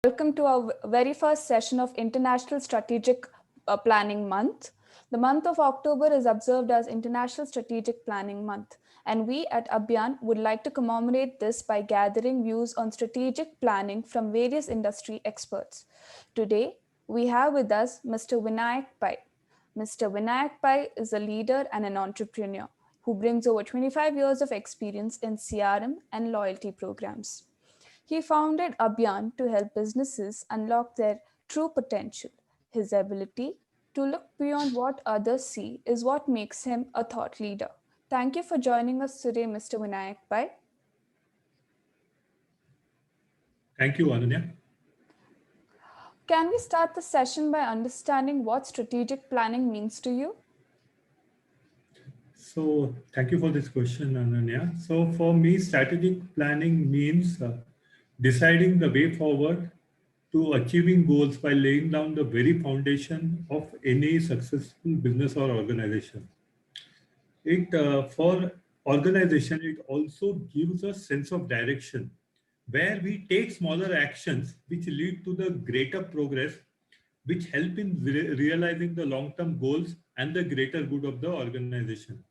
Welcome to our very first session of International Strategic Planning Month. The month of October is observed as International Strategic Planning Month, and we at Abhiyan would like to commemorate this by gathering views on strategic planning from various industry experts. Today, we have with us Mr. Vinayak Pai. Mr. Vinayak Pai is a leader and an entrepreneur who brings over 25 years of experience in CRM and loyalty programs. He founded Abhiyan to help businesses unlock their true potential. His ability to look beyond what others see is what makes him a thought leader. Thank you for joining us today, Mr. Vinayak Pai. Thank you, Ananya. Can we start the session by understanding what strategic planning means to you? So, thank you for this question, Ananya. So, for me, strategic planning means deciding the way forward to achieving goals by laying down the very foundation of any successful business or organization. It for organization, it also gives a sense of direction where we take smaller actions which lead to the greater progress, which help in realizing the long-term goals and the greater good of the organization.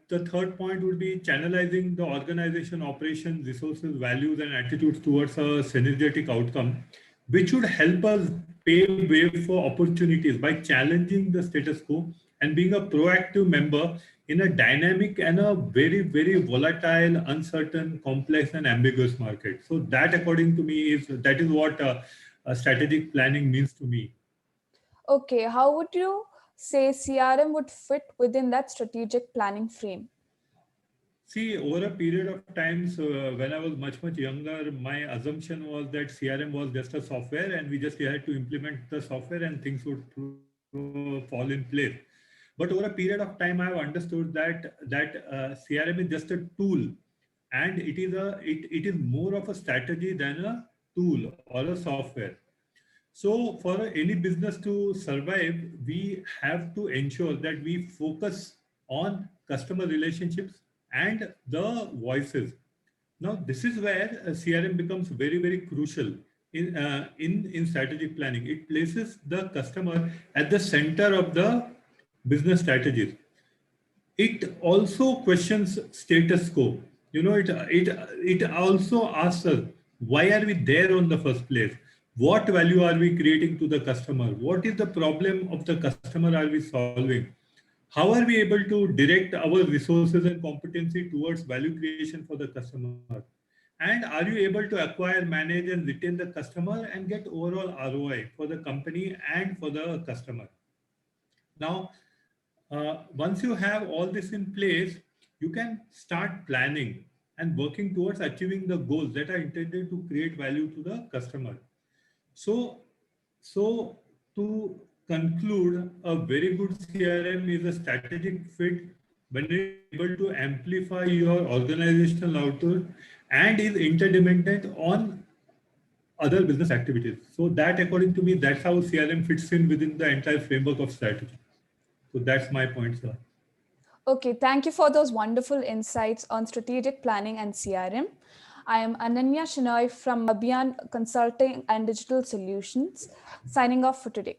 The third point would be channelizing the organization operations, resources, values, and attitudes towards a synergetic outcome, which would help us pave way for opportunities by challenging the status quo and being a proactive member in a dynamic and a very, very volatile, uncertain, complex, and ambiguous market. So that, according to me, is what strategic planning means to me. Okay, how would you say CRM would fit within that strategic planning frame? See, over a period of times, when I was much younger, my assumption was that CRM was just a software and we just had to implement the software and things would fall in place. But over a period of time, I have understood that CRM is just a tool, and it is more of a strategy than a tool or a software. So for any business to survive, we have to ensure that we focus on customer relationships and the voices. Now, this is where CRM becomes very, very crucial in strategic planning. It places the customer at the center of the business strategies. It also questions status quo. It also asks us, why are we there on the first place? What value are we creating to the customer? What is the problem of the customer are we solving? How are we able to direct our resources and competency towards value creation for the customer? And are you able to acquire, manage, and retain the customer and get overall ROI for the company and for the customer? Now, once you have all this in place, you can start planning and working towards achieving the goals that are intended to create value to the customer. So, so to conclude, a very good CRM is a strategic fit when it is able to amplify your organizational output and is interdependent on other business activities. So that, according to me, that's how CRM fits in within the entire framework of strategy. So that's my point, sir. Okay, thank you for those wonderful insights on strategic planning and CRM. I am Ananya Shinoy from Abhiyan Consulting and Digital Solutions, signing off for today.